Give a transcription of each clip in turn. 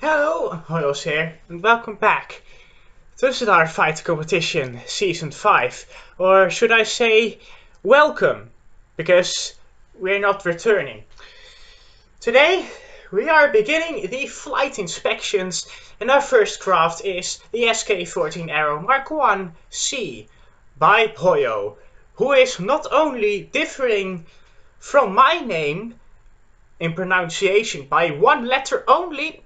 Hello, Hojoz here, and welcome back to the Cedara Fight Competition Season 5. Or should I say, welcome, because we're not returning. Today, we are beginning the flight inspections, and our first craft is the SK-14 Arrow Mark 1C by Hojoz, who is not only differing from my name in pronunciation by one letter only.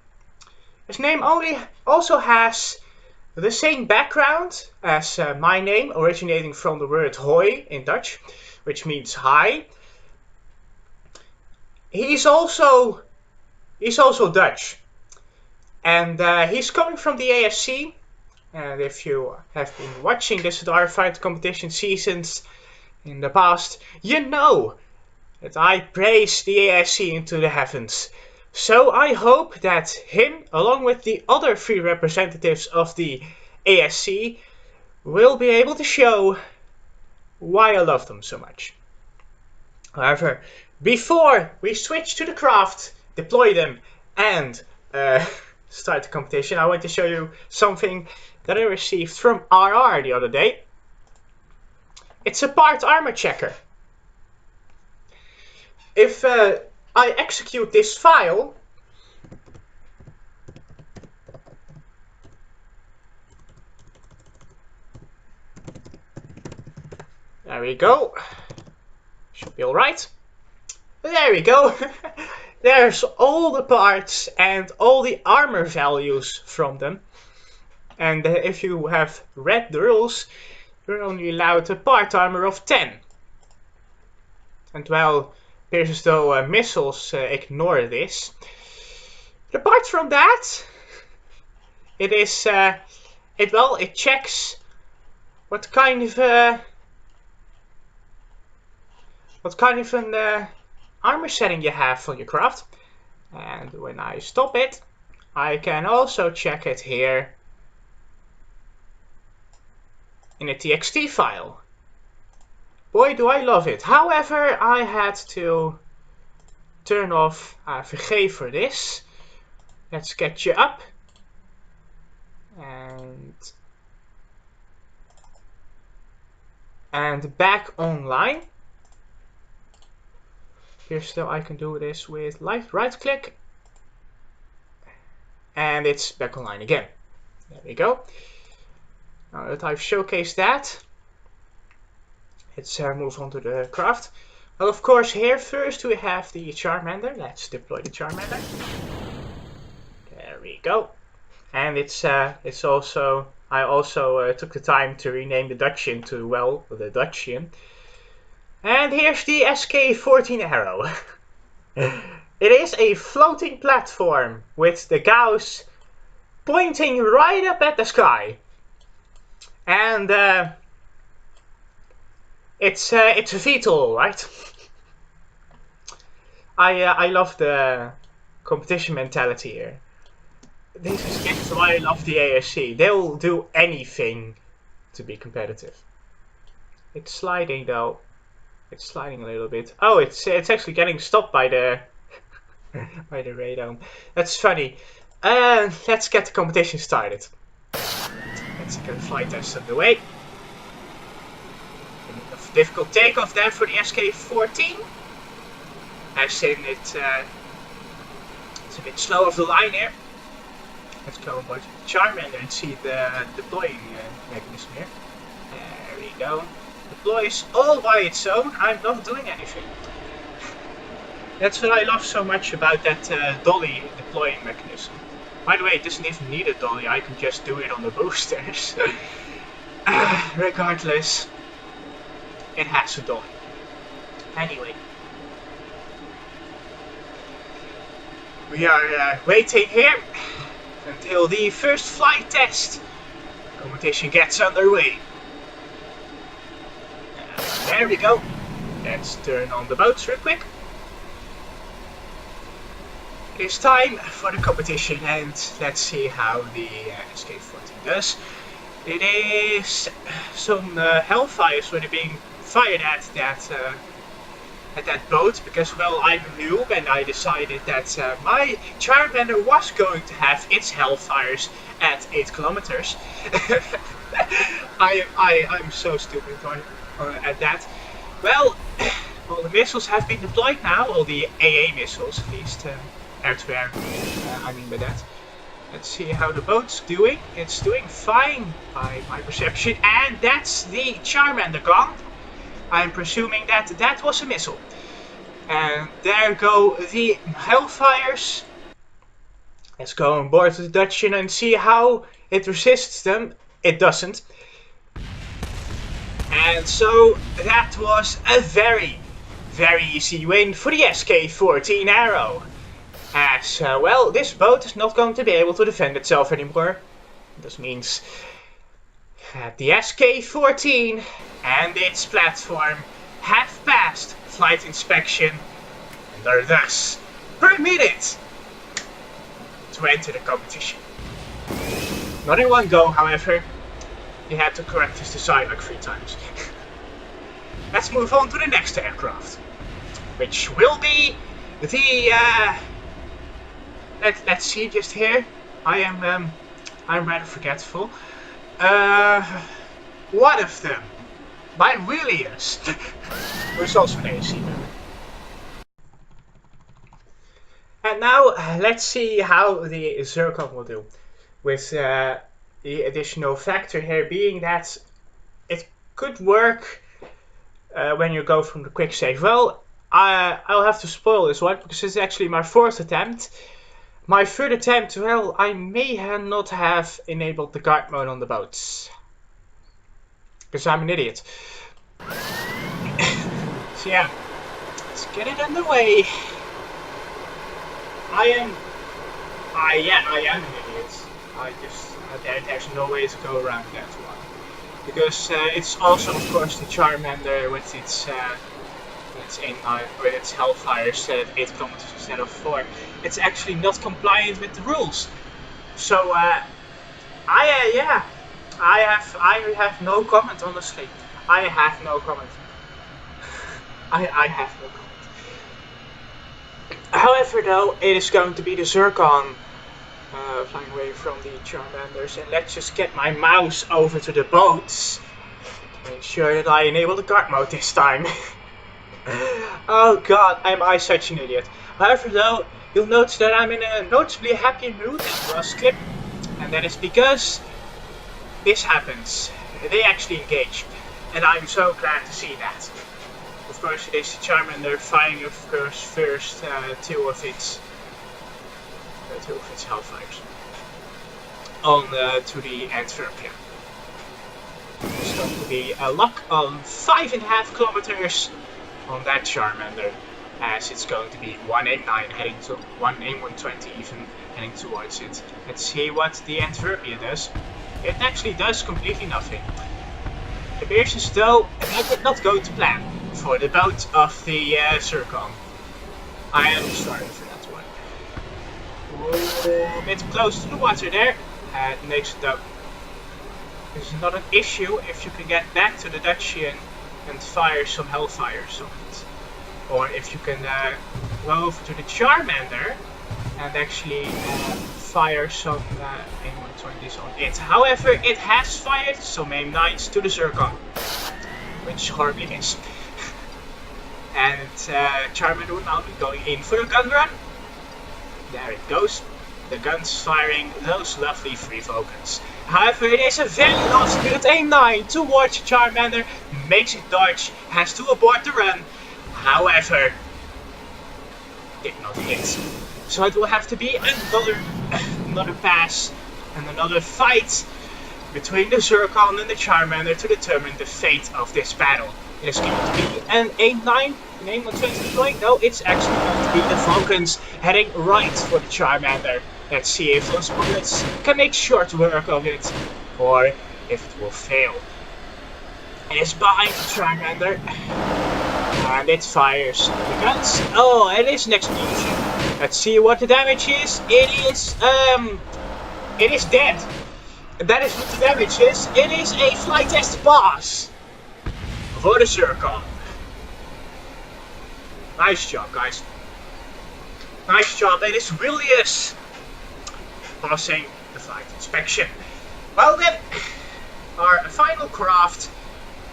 His name also has the same background as my name, originating from the word hoi in Dutch, which means hi. He's also Dutch, and he's coming from the ASC. And if you have been watching the Cedara Fight competition seasons in the past, you know that I praise the ASC into the heavens. So I hope that him, along with the other 3 representatives of the ASC, will be able to show why I love them so much. However, before we switch to the craft, deploy them, and start the competition, I want to show you something that I received from RR the other day. It's a part armor checker. If I execute this file, there we go, should be alright. There we go. There's all the parts and all the armor values from them. And if you have read the rules, you're only allowed a part armor of 10. And well, it appears as though missiles ignore this. But apart from that, it is it checks what kind of an armor setting you have for your craft. And when I stop it, I can also check it here in a TXT file. Boy, do I love it. However, I had to turn off AVG for this. Let's get you up. And back online. Here still I can do this with right click. And it's back online again. There we go. Now that I've showcased that, let's move on to the craft. Well, of course, here first we have the Charmander. Let's deploy the Charmander. There we go. And I also took the time to rename the Dutchian to, well, the Dutchian. And here's the SK-14 Arrow. It is a floating platform with the Gauss pointing right up at the sky. And it's a VTOL, right? I love the competition mentality here. This is why I love the ASC. They'll do anything to be competitive. It's sliding though. It's sliding a little bit. Oh, it's actually getting stopped by the by the radome. That's funny. Let's get the competition started. Let's get the flight test underway. A difficult takeoff there for the SK-14. As in it's a bit slow off the line here. Let's go about the Charmander and see the deploying mechanism here. There we go. Deploys all by its own. I'm not doing anything. That's what I love so much about that dolly deploying mechanism. By the way, it doesn't even need a dolly. I can just do it on the boosters. Regardless, it has a dolly. Anyway, we are waiting here until the first flight test competition gets underway. There we go. Let's turn on the boats real quick. It is time for the competition, and let's see how the SK-14 does. It is some Hellfires were being fired at that at that boat because, well, I'm a noob and I decided that my Charmander was going to have its Hellfires at 8 kilometers. I'm so stupid at that. Well, all the missiles have been deployed now, all the AA missiles at least, air-to-air, I mean by that. Let's see how the boat's doing. It's doing fine by my perception, and that's the Charmander gone. I'm presuming that that was a missile. And there go the Hellfires. Let's go on board the Dutchian and see how it resists them. It doesn't. And so that was a very easy win for the SK-14 Arrow. As well, this boat is not going to be able to defend itself anymore. This means the SK-14 and its platform have passed flight inspection and are thus permitted to enter the competition. Not in one go, however. He had to correct his design like 3 times. Let's move on to the next aircraft, which will be the let's see just here. I'm rather forgetful. One of them, by Williams, who's also an AC member. And now let's see how the Zircon will do, with the additional factor here being that it could work when you go from the quick save. Well, I'll have to spoil this one because it's actually my 4th attempt. My 3rd attempt, well, I may not have enabled the guard mode on the boats. Because I'm an idiot. So yeah, let's get it underway. I am an idiot. There's no way to go around that one. Because it's also, of course, the Charmander with its with its Hellfires at 8 kilometers instead of 4. It's actually not compliant with the rules. So I have no comment, honestly. I have no comment. I have no comment. However, though, it is going to be the Zircon flying away from the Charmanders, and let's just get my mouse over to the boats to make sure that I enable the guard mode this time. Oh god, am I such an idiot. However, though, you'll notice that I'm in a noticeably happy mood in the last clip, and that is because this happens. They actually engage, and I'm so glad to see that. Of course, it is the Charmander firing, of course, first two of its Hellfires on to the Antwerpia. It's going to be a lock on 5.5 kilometers on that Charmander, as it's going to be 189 heading to 120 even heading towards it. Let's see what the Antwerpia does. It actually does completely nothing. It appears as though that did not go to plan for the boat of the Zircon. I am sorry for that one. A bit close to the water there. It makes it up. This is not an issue if you can get back to the Dutchian and fire some Hellfires on it. Or if you can go over to the Charmander and actually fire some aim-120s on it. However, it has fired some aim-9s to the Zircon, which horribly missed. And Charmander will now be going in for a gun run. There it goes. The gun's firing those lovely 3 Vulcans. However, it is a very last minute aim-9 towards Charmander, makes it dodge, has to abort the run. However, did not hit. So it will have to be another pass and another fight between the Zircon and the Charmander to determine the fate of this battle. It is going to be an aim-9, an aim-120 deploying. No, it's actually going to be the Vulcans heading right for the Charmander. Let's see if those bullets can make short work of it, or if it will fail. It is behind the Charmander, and it fires the guns. Oh, it is an explosion. Let's see what the damage is. It is dead. That is what the damage is. It is a flight test pass for the Zircon. Nice job, guys. Nice job. It is Willius passing the flight inspection. Well then, our final craft.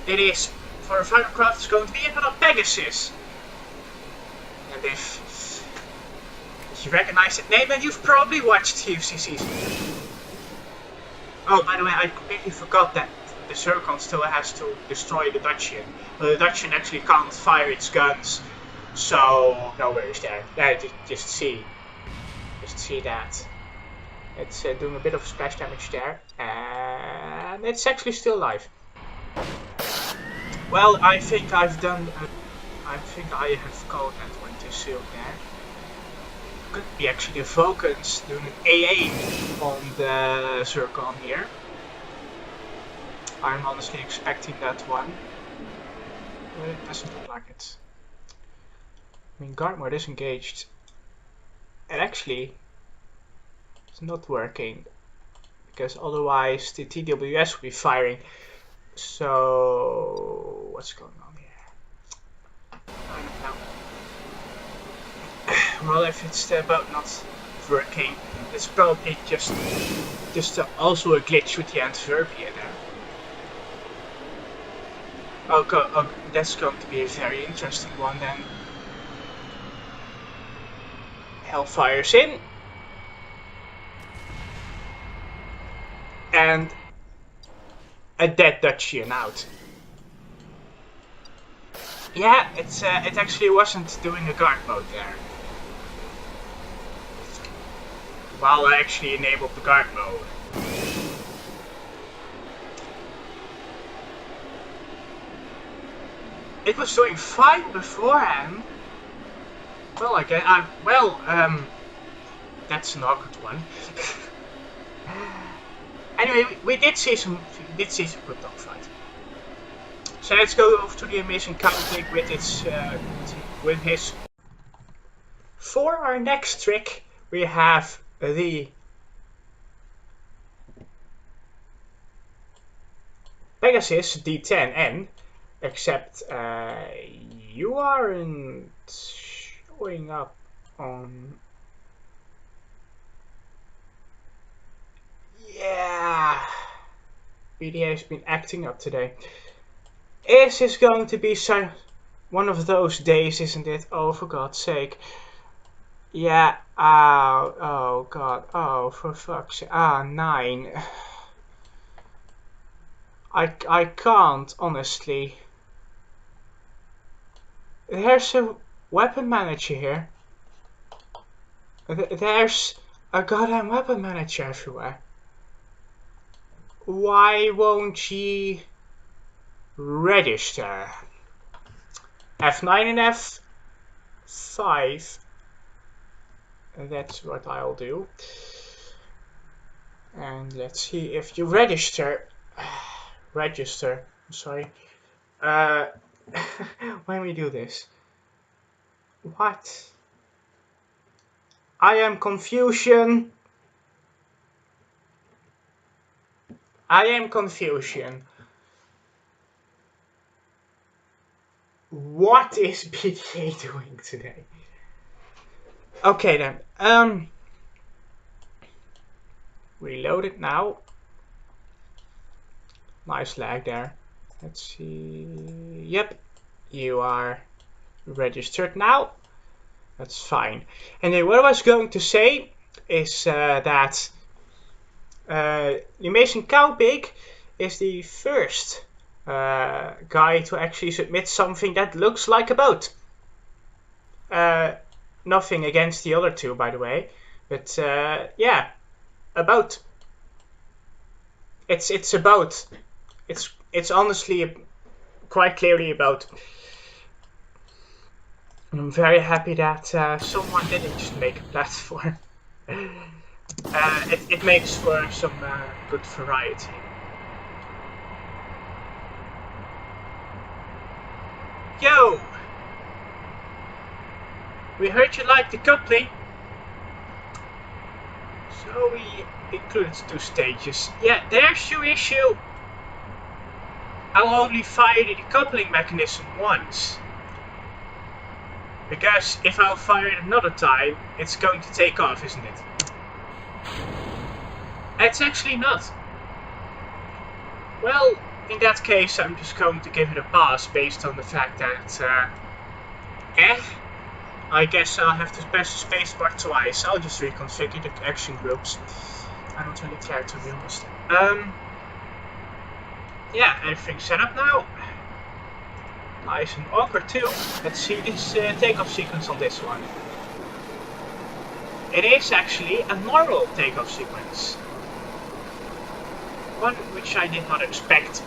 It is, for our final craft, is going to be another Pegasus. And if you recognize that name, then you've probably watched CFC Season 2. Oh, by the way, I completely forgot that the Zircon still has to destroy the Dutchian. Well, the Dutchian actually can't fire its guns, so no worries there. Just see that. It's doing a bit of splash damage there, and it's actually still alive. Well, I think I've done. I think I have called that one too soon there. Could be actually the Vulcans doing an AA on the Zircon here. I'm honestly expecting that one, but it doesn't look like it. I mean, guard mode is engaged, and actually it's not working because otherwise the TWS will be firing. So what's going on here? I don't know. Well, if it's about not working, it's probably just also a glitch with the Antwerpia there. Oh, that's going to be a very interesting one then. Hellfire's in. And a dead Dutchian out. Yeah, it actually wasn't doing a guard mode there. While I actually enabled the guard mode. It was doing fine beforehand. Well, again, that's an awkward one. Anyway, we did see some good dogfight. So let's go over to the amazing counting with his. For our next trick, we have the Pegasus D10N, except you aren't showing up on. Yeah, BDA has been acting up today. Is this going to be one of those days, isn't it? Oh, for God's sake. Yeah, oh God, oh, for fuck's sake. 9. I can't, honestly. There's a weapon manager here. There's a goddamn weapon manager everywhere. Why won't she register? F9 and F5. That's what I'll do. And let's see if you register. Register. I'm sorry. When we do this. What? I am confusion. I am confusion. What is BDA doing today? Okay then. Reload it now. Nice lag there. Let's see. Yep, you are registered now. That's fine. And then what I was going to say is that the amazing Cowpig is the first guy to actually submit something that looks like a boat. Nothing against the other two, by the way, but yeah, a boat. It's a boat. It's honestly quite clearly a boat. I'm very happy that someone didn't just make a platform. It makes for some good variety. Yo! We heard you like the coupling. So we included 2 stages. Yeah, there's your issue. I'll only fire the decoupling mechanism once. Because if I'll fire it another time, it's going to take off, isn't it? It's actually not. Well, in that case, I'm just going to give it a pass based on the fact that, I guess I'll have to press the spacebar twice. I'll just reconfigure the action groups. I don't really care, to be honest. Yeah, everything's set up now. Nice and awkward too. Let's see this takeoff sequence on this one. It is actually a normal takeoff sequence. One which I did not expect.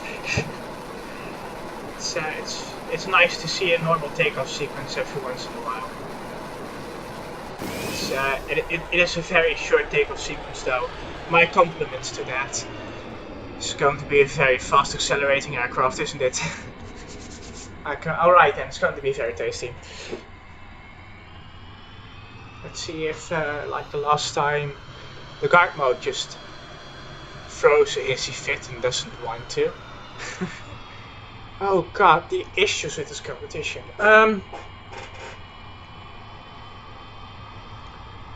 It's nice to see a normal takeoff sequence every once in a while. It is a very short takeoff sequence though. My compliments to that. It's going to be a very fast accelerating aircraft, isn't it? Alright then, it's going to be very tasty. Let's see if, like the last time, the guard mode just throws a easy fit and doesn't want to. Oh god, the issues with this competition.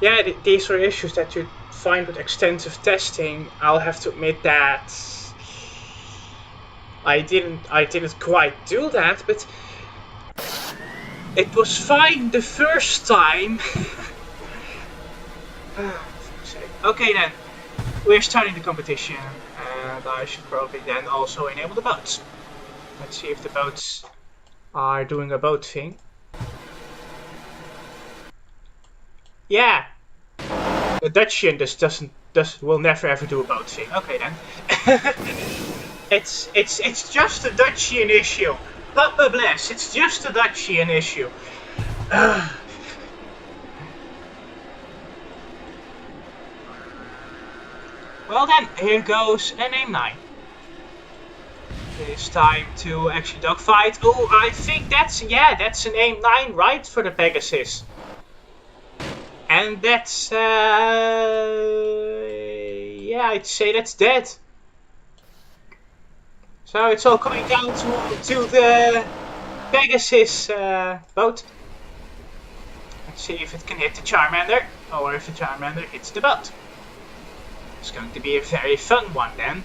Yeah, these are issues that you find with extensive testing. I'll have to admit that I didn't quite do that, but it was fine the first time. Okay then, we're starting the competition, and I should probably then also enable the boats. Let's see if the boats are doing a boat thing. Yeah, the Dutchian will never ever do a boat thing. Okay then. It's just a Dutchian issue. Papa bless, it's just a Dutchian issue. Well then, here goes an AIM-9. It's time to actually dogfight. Oh, I think that's an AIM-9, right, for the Pegasus. And that's, yeah, I'd say that's dead. So it's all coming down to the Pegasus boat. Let's see if it can hit the Charmander, or if the Charmander hits the boat. It's going to be a very fun one then,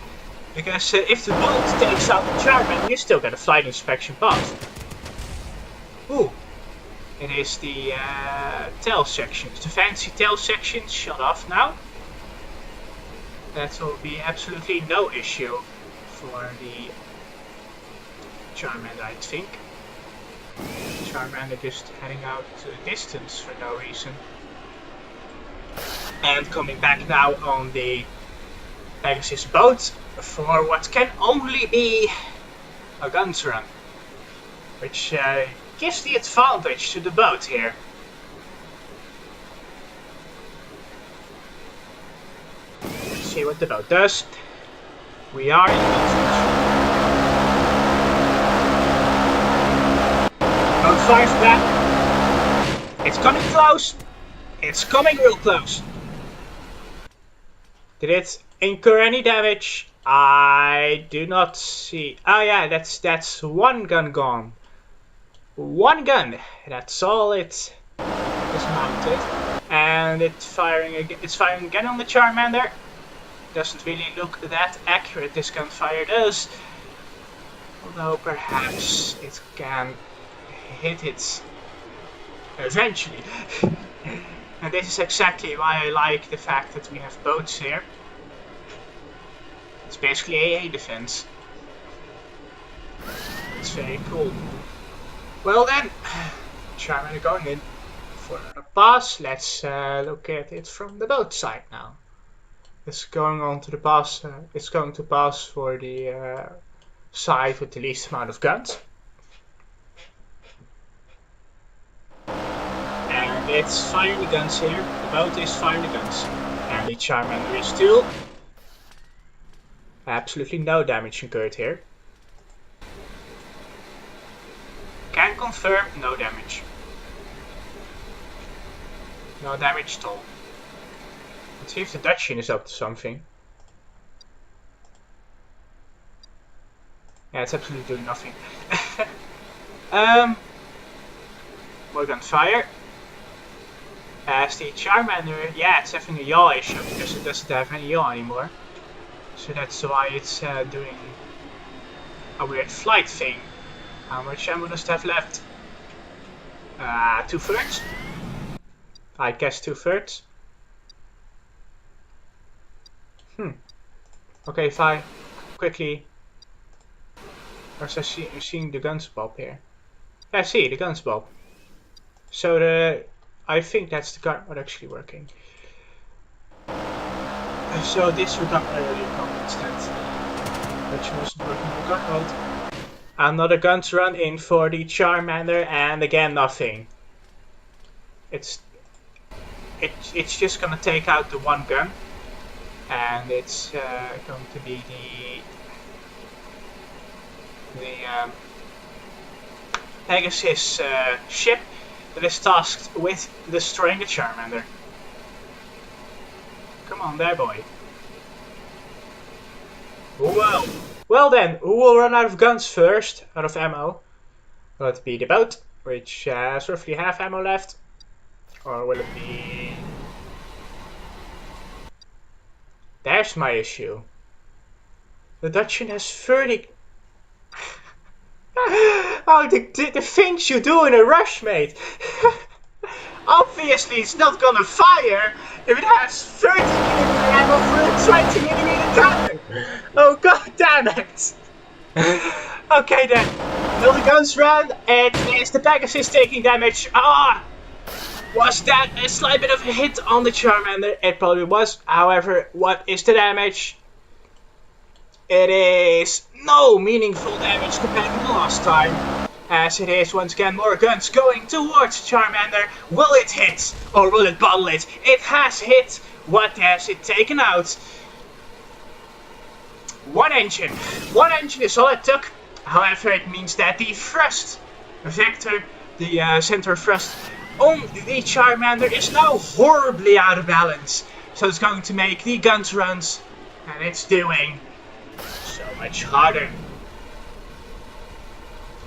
because if the boat takes out the Charmander, you still get a flight inspection pass. Ooh, it is the tail sections, the fancy tail sections shut off now. That will be absolutely no issue for the Charmander, I think. Charmander just heading out to the distance for no reason. And coming back now on the Pegasus boat for what can only be a guns run, which gives the advantage to the boat here. Let's see what the boat does. We are in advantage. Boat fires back. It's coming close. It's coming real close. Did it incur any damage? I do not see. Oh yeah, that's one gun gone. One gun. That's all it is mounted. And it's firing again on the Charmander. Doesn't really look that accurate, this gunfire does. Although perhaps it can hit it eventually. And this is exactly why I like the fact that we have boats here. It's basically AA defense. It's very cool. Well then, Charmander going in for another pass. Let's look at it from the boat side now. It's going on to the pass. It's going to pass for the side with the least amount of guns. And it's firing the guns here. The boat is firing the guns. And the Charmander is too. Absolutely no damage incurred here. Can confirm, no damage. No damage at all. Let's see if the Dutchian is up to something. Yeah, it's absolutely doing nothing. More gunfire. As the Charmander, yeah, it's having a yaw issue because it doesn't have any yaw anymore. So that's why it's doing a weird flight thing. How much ammo does it have left? 2/3? I guess 2/3. Okay, if I quickly... Or I seeing the guns bob here. Yeah, I see the guns bob. So I think that's the gun not actually working. So disregard earlier comments that she wasn't working with gun mode. Another guns run in for the Charmander, and again nothing. It's just gonna take out the one gun, and it's going to be the Pegasus ship that is tasked with destroying the Charmander. Come on there, boy. Well then, who will run out of guns first, out of ammo? Will it be the boat, which has roughly half ammo left? Or will it be... There's my issue. The Dutchman has 30... Oh, the things you do in a rush, mate! Obviously it's not gonna fire if it has 30mm ammo for a 20mm gun! Oh god damn it! Okay then, will the guns run? It is the Pegasus taking damage. Was that a slight bit of a hit on the Charmander? It probably was. However, what is the damage? It is no meaningful damage compared to the last time. As it is once again more guns going towards Charmander. Will it hit or will it bottle it? It has hit. What has it taken out? One engine. One engine is all it took. However, it means that the thrust vector, the center thrust on the Charmander is now horribly out of balance. So it's going to make the guns runs, and it's doing so much harder.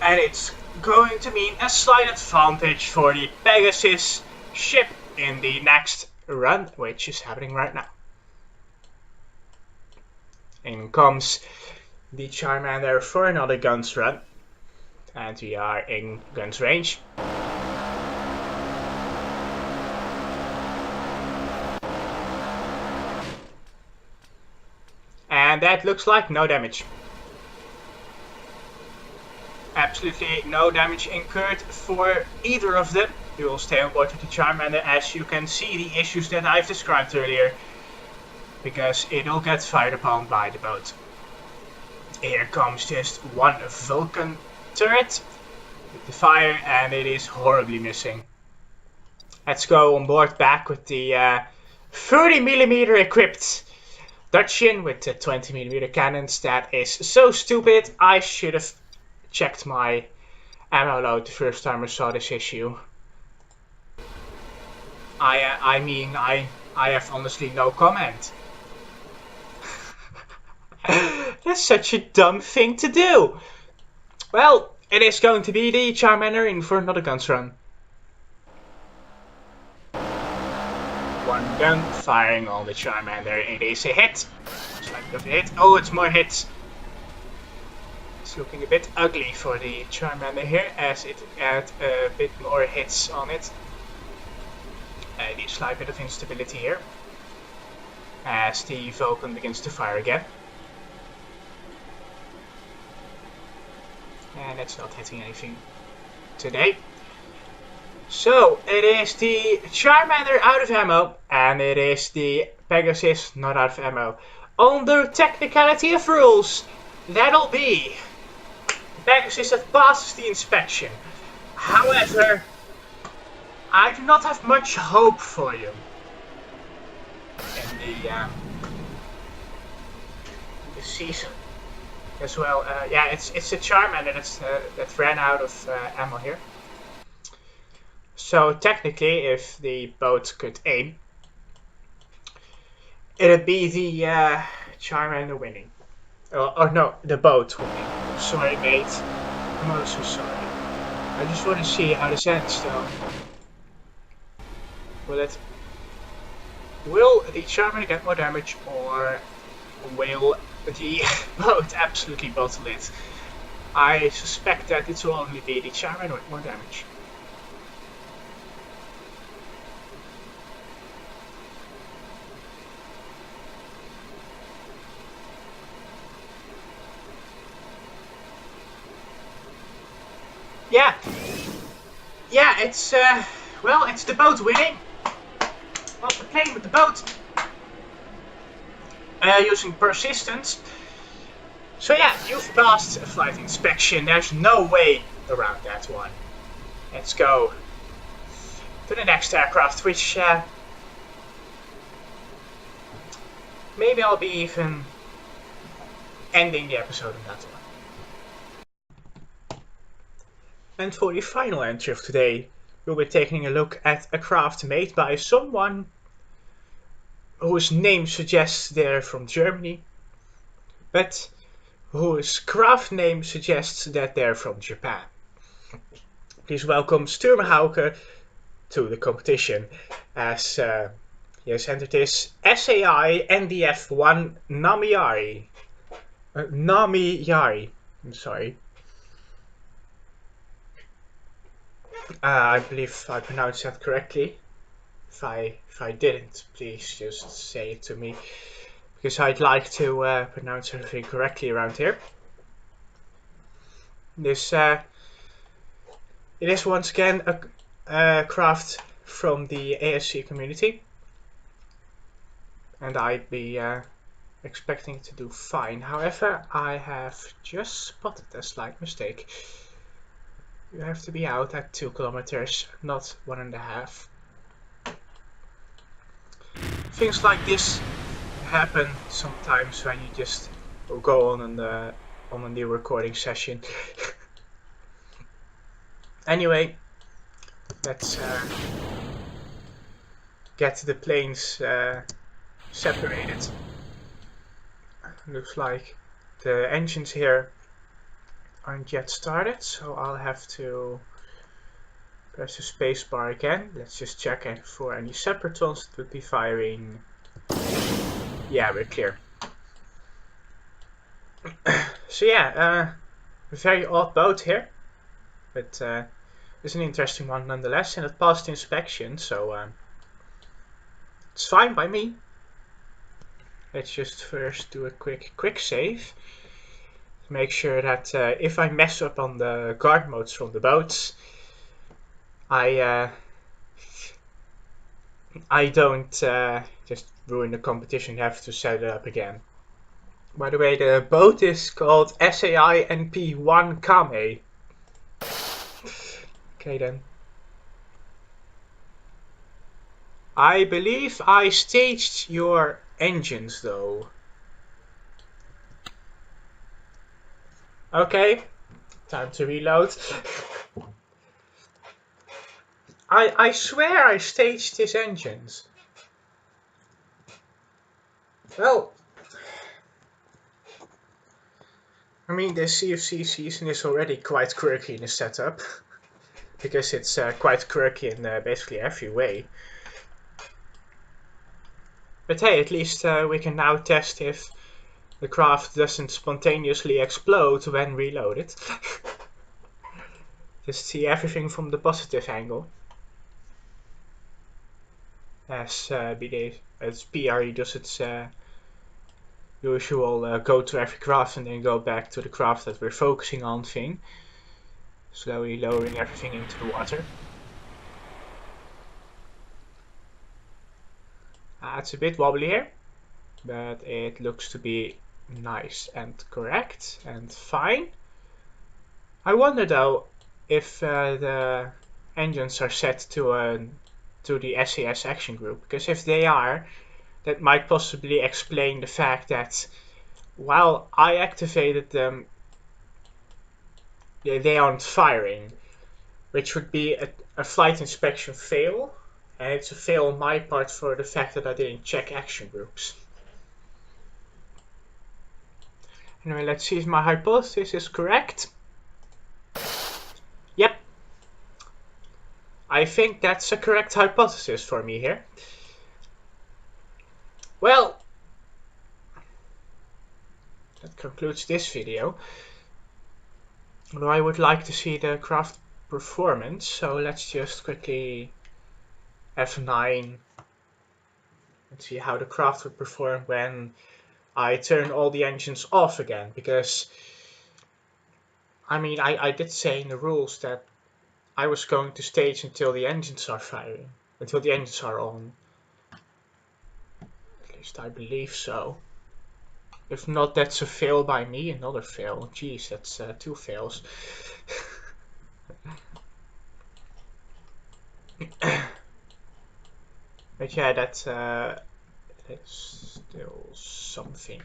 And it's going to mean a slight advantage for the Pegasus ship in the next run, which is happening right now. In comes the Charmander for another guns run. And we are in guns range. And that looks like no damage. Absolutely no damage incurred for either of them. We will stay on board with the Charmander, as you can see the issues that I've described earlier. Because it'll get fired upon by the boat. Here comes just one Vulcan turret with the fire, and it is horribly missing. Let's go on board back with the 30mm equipped Dutchman with the 20mm cannons. That is so stupid. I should have checked my ammo load the first time I saw this issue. I mean, I have honestly no comment. That's such a dumb thing to do. Well, it is going to be the Charmander in for another guns run. One gun firing on the Charmander. It is a hit. Slight bit of a hit. Oh, it's more hits. It's looking a bit ugly for the Charmander here, as it had a bit more hits on it. A slight bit of instability here, as the Vulcan begins to fire again. And it's not hitting anything today. So, it is the Charmander out of ammo, and it is the Pegasus not out of ammo. Under technicality of rules, that'll be the Pegasus that passes the inspection. However, I do not have much hope for you in the season. As well, yeah, it's a Charmander that ran out of ammo here. So technically, if the boat could aim, it'd be the Charmander winning. Or no, the boat winning. Sorry, mate. I'm also sorry. I just want to see how this ends though. Will the Charmander get more damage, or will the boat absolutely bottle it? I suspect that it will only be the Charmander with more damage. Yeah, it's well, it's the boat winning. Well, we're playing with the boat using persistence. So yeah, you've passed a flight inspection. There's no way around that one. Let's go to the next aircraft, which maybe I'll be even ending the episode on that one. And for the final entry of today, we'll be taking a look at a craft made by someone whose name suggests they're from Germany, but whose craft name suggests that they're from Japan. Please welcome Sturm Hauke to the competition, as he has entered his SAI NDF1 Namiyari. I'm sorry. I believe I pronounced that correctly. If I didn't, please just say it to me, because I'd like to pronounce everything correctly around here. It is once again a craft from the ASC community, and I'd be expecting to do fine. However, I have just spotted a slight mistake. You have to be out at 2 kilometers, not 1.5. Things like this happen sometimes when you just go on a new recording session. Anyway, let's get the planes separated. Looks like the engines here aren't yet started, so I'll have to press the space bar again. Let's just check for any separatons that would be firing. Yeah, we're clear. So yeah, a very odd boat here, but it's an interesting one nonetheless, and it passed inspection, so it's fine by me. Let's just first do a quick save to make sure that if I mess up on the guard modes from the boats, I don't just ruin the competition and have to set it up again. By the way, the boat is called SAI NP1 Kame. Okay then. I believe I staged your engines though. Okay, time to reload. I swear I staged his engines. Well, I mean, the CFC season is already quite quirky in the setup, because it's quite quirky in basically every way. But hey, at least we can now test if the craft doesn't spontaneously explode when reloaded. Just see everything from the positive angle. As PRE does its usual go to every craft and then go back to the craft that we're focusing on thing. Slowly lowering everything into the water. It's a bit wobbly here, but it looks to be nice and correct and fine. I wonder though if the engines are set to the SAS action group, because if they are, that might possibly explain the fact that while I activated them, they aren't firing, which would be a flight inspection fail, and it's a fail on my part for the fact that I didn't check action groups. Anyway, let's see if my hypothesis is correct. Yep, I think that's a correct hypothesis for me here. Well, that concludes this video. Although I would like to see the craft performance, so let's just quickly F9 and see how the craft would perform when I turn all the engines off again. Because, I mean, I did say in the rules that I was going to stage until the engines are firing, until the engines are on. At least I believe so. If not, that's a fail by me, another fail. Jeez, that's 2 fails. But yeah, that's still something.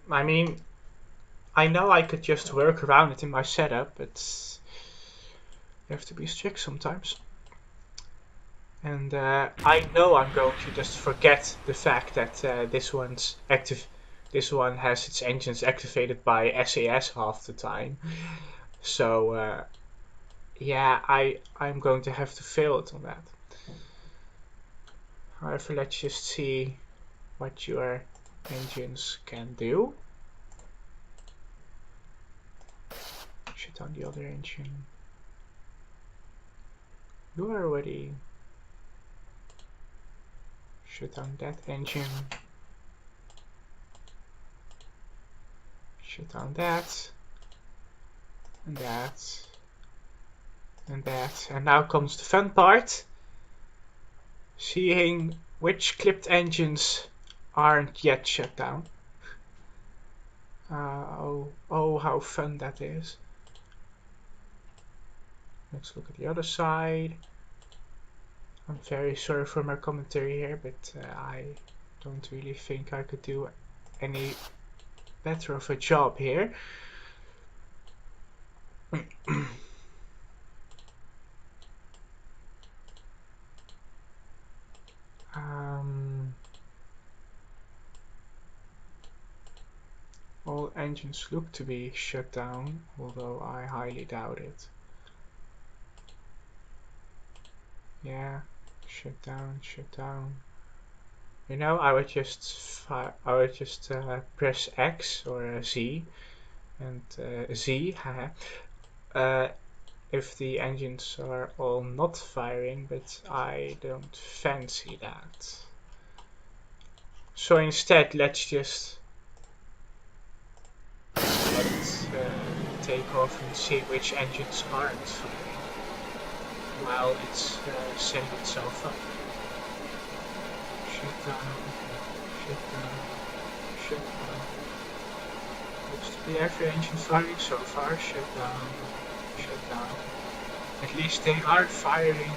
I mean, I know I could just work around it in my setup, but you have to be strict sometimes. And I know I'm going to just forget the fact that this one has its engines activated by SAS half the time. So yeah, I'm going to have to fail it on that. However, let's just see what your engines can do. Shut down the other engine. You already shut down that engine. Shut down that. And that. And that. And now comes the fun part. Seeing which clipped engines aren't yet shut down. Oh, how fun that is. Let's look at the other side. I'm very sorry for my commentary here, but I don't really think I could do any better of a job here. All engines look to be shut down, although I highly doubt it. Yeah, shut down, shut down. You know, I would just press X or Z, and Z, if the engines are all not firing, but I don't fancy that. So instead, let's just let it take off and see which engines aren't firing while it's setting itself up. Shut down, shut down, shut down. Looks to be every engine firing so far. Shut down, shut down. At least they are firing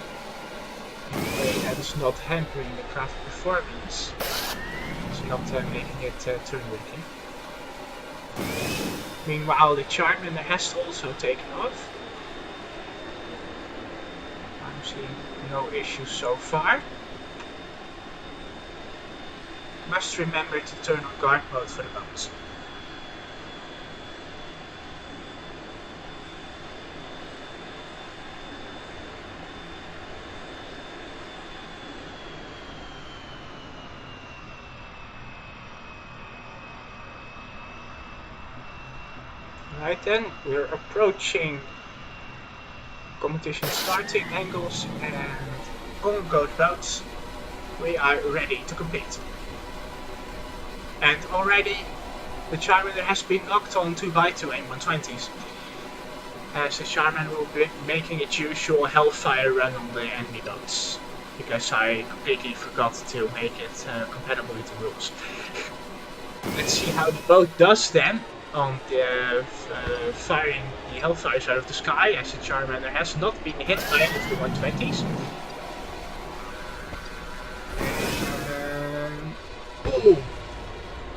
in a way that is not hampering the craft performance. It's not making it turn-working. Meanwhile, the Charmander has also taken off. I'm seeing no issues so far. Must remember to turn on guard mode for the boats. Right then, we're approaching competition starting angles, and on go boats. We are ready to compete. And already the Charmander has been locked on 2x2 aim 120s. As the Charmander will be making its usual Hellfire run on the enemy boats. Because I completely forgot to make it compatible with the rules. Let's see how the boat does then on the firing the Hellfires out of the sky, as the Charmander has not been hit by any of the 120s. Ooh.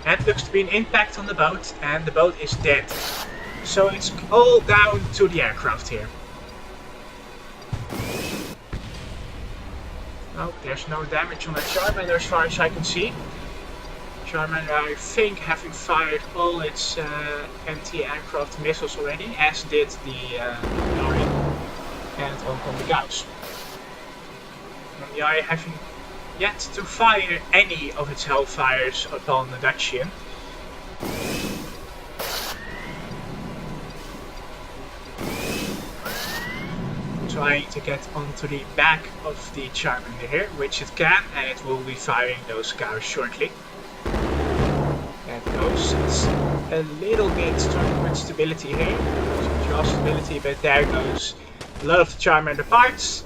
That looks to be an impact on the boat, and the boat is dead. So it's all down to the aircraft here. Oh, there's no damage on the Charmander as far as I can see. Charmander, I think, having fired all its anti-aircraft missiles already, as did the Lorry. and on the Gauss. Namjari having yet to fire any of its Hellfires upon the Dacian. Trying to get onto the back of the Charmander here, which it can, and it will be firing those Gauss shortly. That goes. It's a little bit struggling with stability here. Draw stability, but there goes a lot of the Charmander parts.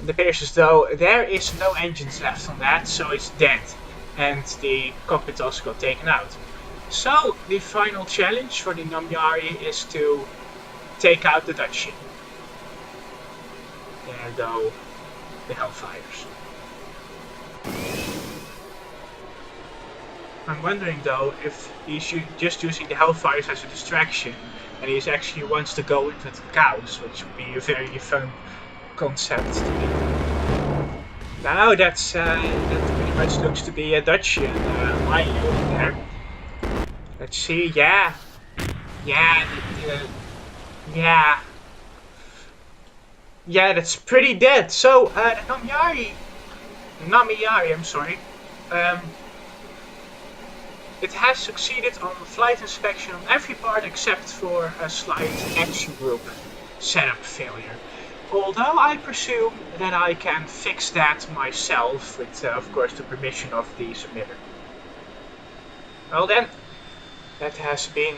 It appears as though there is no engines left on that, so it's dead. And the cockpit also got taken out. So the final challenge for the Namjari is to take out the Dacian. There go the Hellfires. I'm wondering though if he's just using the Hellfires as a distraction and he actually wants to go into the Gauss, which would be a very fun concept to me. Now that pretty much looks to be a Dacian line there. Let's see, yeah, that's pretty dead. So the Namjari, I'm sorry. It has succeeded on flight inspection on every part except for a slight action group setup failure. Although I presume that I can fix that myself with, of course, the permission of the submitter. Well then, that has been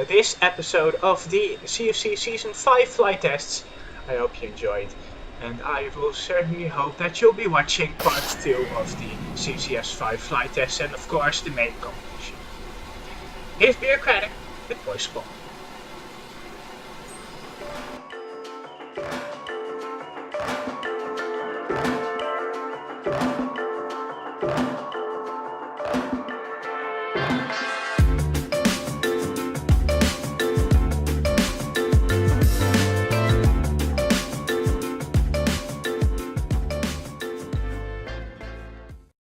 this episode of the CFC Season 5 flight tests. I hope you enjoyed, and I will certainly hope that you'll be watching part 2 of the CCS 5 flight tests and of course the main competition. Here's Bureaucratic with Voice Call.